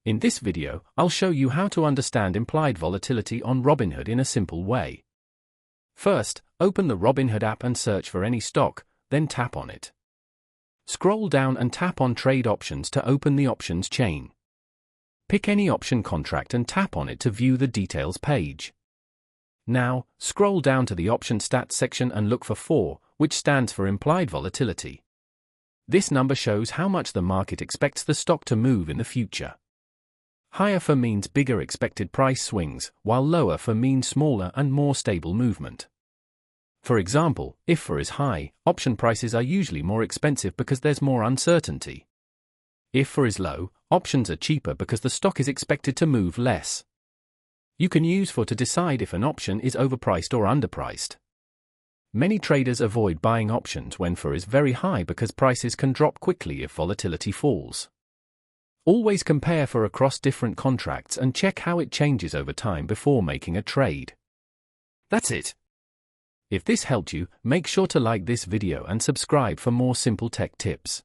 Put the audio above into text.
In this video, I'll show you how to understand implied volatility on Robinhood in a simple way. First, open the Robinhood app and search for any stock, then tap on it. Scroll down and tap on Trade Options to open the options chain. Pick any option contract and tap on it to view the details page. Now, scroll down to the Option Stats section and look for 4, which stands for Implied Volatility. This number shows how much the market expects the stock to move in the future. Higher for means bigger expected price swings, while lower for means smaller and more stable movement. For example, if for is high, option prices are usually more expensive because there's more uncertainty. If for is low, options are cheaper because the stock is expected to move less. You can use for to decide if an option is overpriced or underpriced. Many traders avoid buying options when for is very high because prices can drop quickly if volatility falls. Always compare for across different contracts and check how it changes over time before making a trade. That's it. If this helped you, make sure to like this video and subscribe for more simple tech tips.